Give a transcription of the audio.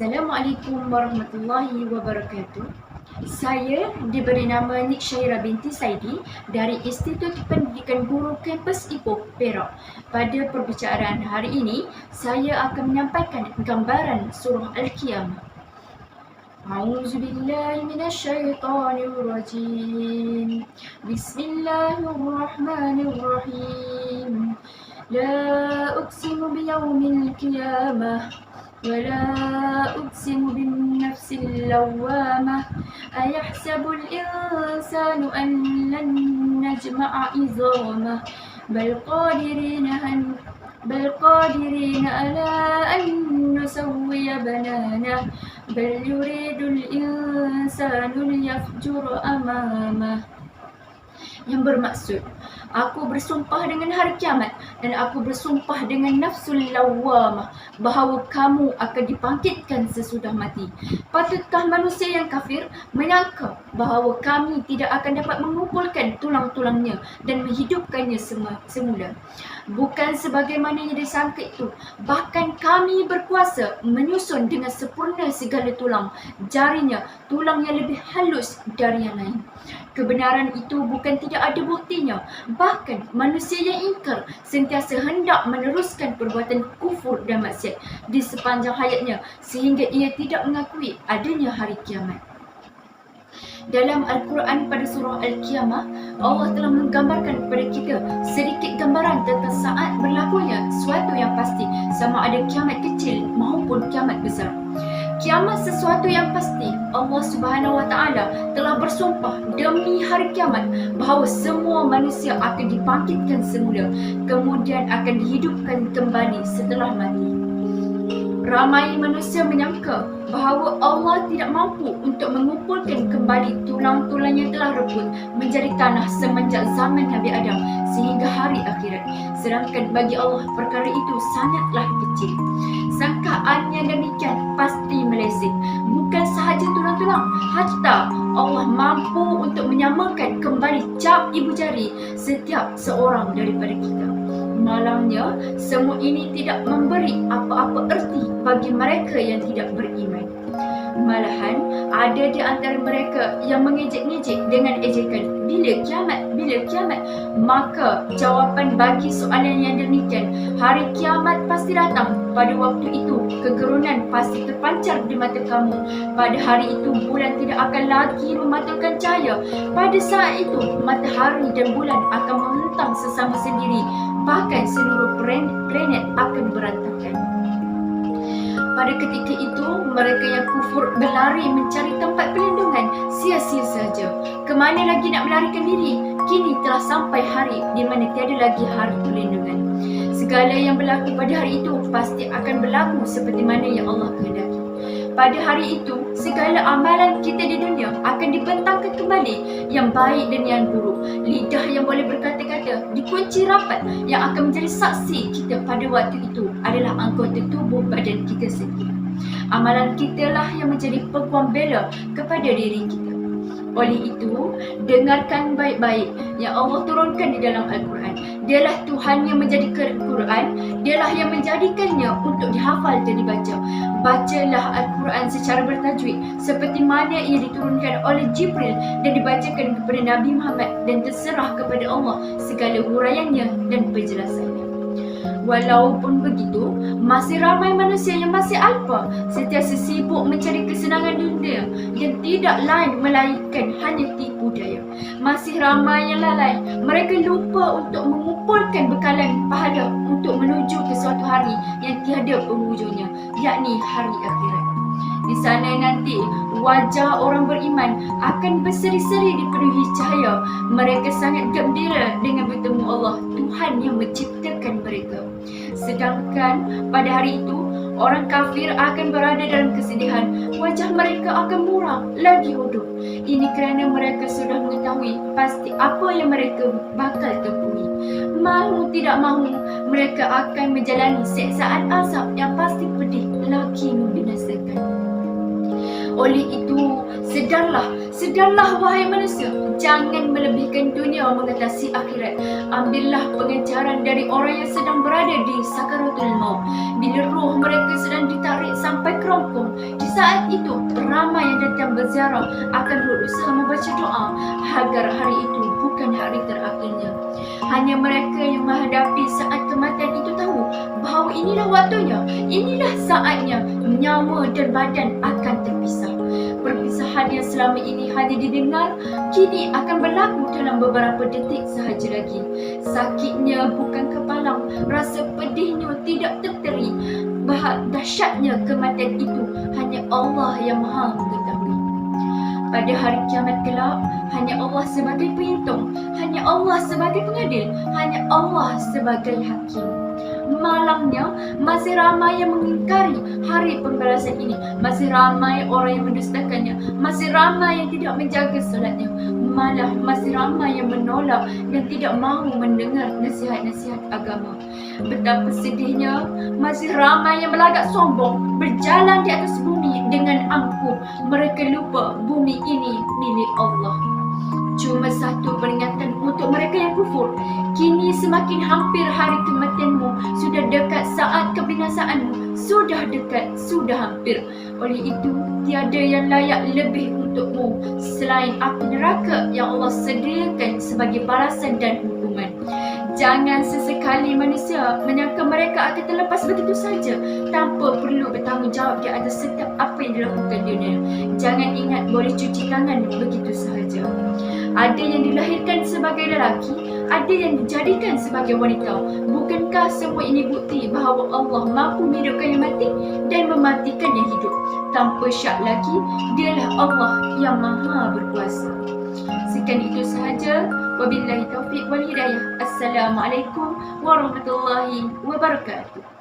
Assalamualaikum warahmatullahi wabarakatuh. Saya diberi nama Nik Syaira binti Saidi dari Institut Pendidikan Guru Kampus Ipoh, Perak. Pada perbicaraan hari ini, saya akan menyampaikan gambaran surah Al-Qiyamah. A'udzubillahi minasyaitonirrajim. Bismillahirrahmanirrahim. La uqsimu biyaumil qiyamah ولا أقسم بالنفس اللوامة أيحسب الإنسان أن لن نجمع عظامه بل قادرين على أن نسوي بنانه بل يريد الإنسان ليفجر أمامه. Yang bermaksud, aku bersumpah dengan hari kiamat dan aku bersumpah dengan nafsul lawwamah bahawa kamu akan dibangkitkan sesudah mati. Patutkah manusia yang kafir menyangka bahawa kami tidak akan dapat mengumpulkan tulang-tulangnya dan menghidupkannya semula? Bukan sebagaimana yang disangka itu, bahkan kami berkuasa menyusun dengan sempurna segala tulang jarinya, tulang yang lebih halus dari yang lain. Kebenaran itu bukan tidak ada buktinya. Bahkan manusia yang ingkar sentiasa hendak meneruskan perbuatan kufur dan maksiat di sepanjang hayatnya sehingga ia tidak mengakui adanya hari kiamat. Dalam Al-Quran pada surah Al-Qiyamah, Allah telah menggambarkan kepada kita sedikit gambaran tentang saat berlakunya suatu yang pasti, sama ada kiamat kecil maupun kiamat besar. Kiamat sesuatu yang pasti. Allah Subhanahu Wa Taala telah bersumpah demi hari kiamat bahawa semua manusia akan dibangkitkan semula, kemudian akan dihidupkan kembali setelah mati. Ramai manusia menyangka bahawa Allah tidak mampu untuk mengumpulkan kembali tulang-tulang yang telah rebut menjadi tanah semenjak zaman Nabi Adam sehingga hari akhirat. Sedangkan bagi Allah perkara itu sangatlah kecil. Sangkaannya demikian pasti meleset. Bukan sahaja tulang-tulang, hatta Allah mampu untuk menyamakan kembali cap ibu jari setiap seorang daripada kita. Malangnya, semua ini tidak memberi apa-apa erti bagi mereka yang tidak beriman. Malahan, ada di antara mereka yang mengejek-ngejek dengan ejekan, bila kiamat? Maka jawapan bagi soalan yang demikian, hari kiamat pasti datang. Pada waktu itu, kegerunan pasti terpancar di mata kamu. Pada hari itu, bulan tidak akan lagi memantulkan cahaya. Pada saat itu, matahari dan bulan akan menghentam sesama sendiri. Bahkan seluruh planet akan berantakan. Pada ketika itu, mereka yang kufur berlari mencari tempat perlindungan, sia-sia saja. Kemana lagi nak melarikan diri? Kini telah sampai hari di mana tiada lagi hari perlindungan. Segala yang berlaku pada hari itu pasti akan berlaku seperti mana yang Allah kehendaki. Pada hari itu, segala amalan kita di dunia akan dibentangkan kembali, yang baik dan yang buruk. Lidah yang boleh berkata-kata dikunci rapat, yang akan menjadi saksi kita pada waktu itu adalah anggota tubuh badan kita sendiri. Amalan kita lah yang menjadi peguam bela kepada diri kita. Oleh itu, dengarkan baik-baik yang Allah turunkan di dalam Al-Quran. Dialah Tuhan yang menjadikan Al-Quran, dialah yang menjadikannya untuk dihafal dan dibaca. Bacalah Al-Quran secara bertajwid seperti mana ia diturunkan oleh Jibril dan dibacakan kepada Nabi Muhammad, dan terserah kepada Allah segala huraiannya dan penjelasannya. Walaupun begitu, masih ramai manusia yang masih alpa, sentiasa sibuk mencari kesenangan dunia yang tidak lain melainkan hanya tipu daya. Masih ramai yang lalai, mereka lupa untuk mengumpulkan bekalan pahala untuk menuju ke suatu hari yang tiada penghujungnya, yakni hari akhirat. Di sana nanti, wajah orang beriman akan berseri-seri dipenuhi cahaya. Mereka sangat gembira dengan bertemu Allah, Tuhan yang menciptakan mereka. Sedangkan pada hari itu, orang kafir akan berada dalam kesedihan. Wajah mereka akan muram lagi hodoh. Ini kerana mereka sudah mengetahui pasti apa yang mereka bakal temui. Mahu tidak mahu, mereka akan menjalani siksaan azab yang pasti pedih lagi membinasakan. Oleh itu, sedarlah wahai manusia, jangan melebihkan dunia mengatasi akhirat. Ambillah pengajaran dari orang yang sedang berada di sakaratul maut. Bila roh mereka sedang ditarik sampai kerongkong, saat itu ramai yang datang berziarah akan berusaha membaca doa agar hari itu bukan hari terakhirnya. Hanya mereka yang menghadapi saat kematian itu tahu bahawa inilah waktunya, inilah saatnya nyawa dan badan akan terpisah. Perpisahan yang selama ini hanya didengar kini akan berlaku dalam beberapa detik sahaja lagi. Sakitnya bukan kepalang, rasa pedihnya tidak terteri. Dahsyatnya kematian itu hanya Allah yang Maha mengetahui. Pada hari kiamat kelak, hanya Allah sebagai penghitung, hanya Allah sebagai pengadil, hanya Allah sebagai hakim. Malangnya, masih ramai yang mengingkari hari pembalasan ini. Masih ramai orang yang mendustakannya. Masih ramai yang tidak menjaga solatnya. Malah masih ramai yang menolak dan tidak mahu mendengar nasihat-nasihat agama. Betapa sedihnya, masih ramai yang berlagak sombong, berjalan di atas bumi dengan angkuh. Mereka lupa bumi ini milik Allah. Cuma satu peringatan untuk mereka yang kufur. Kini semakin hampir hari kematianmu. Sudah dekat saat kebinasaanmu. Sudah dekat, sudah hampir. Oleh itu, tiada yang layak lebih untukmu selain api neraka yang Allah sediakan sebagai balasan dan hukuman. Jangan sesekali manusia menyangka mereka akan terlepas begitu saja tanpa perlu bertanggungjawab di atas setiap apa yang dilakukan dunia. Jangan ingat boleh cuci tangan begitu sahaja. Ada yang dilahirkan sebagai lelaki, ada yang dijadikan sebagai wanita. Bukankah semua ini bukti bahawa Allah mampu menghidupkan yang mati dan mematikan yang hidup? Tanpa syak lagi, dialah Allah yang Maha berkuasa. Sekian itu sahaja. Wabillahi taufiq wal hidayah. Assalamualaikum warahmatullahi wabarakatuh.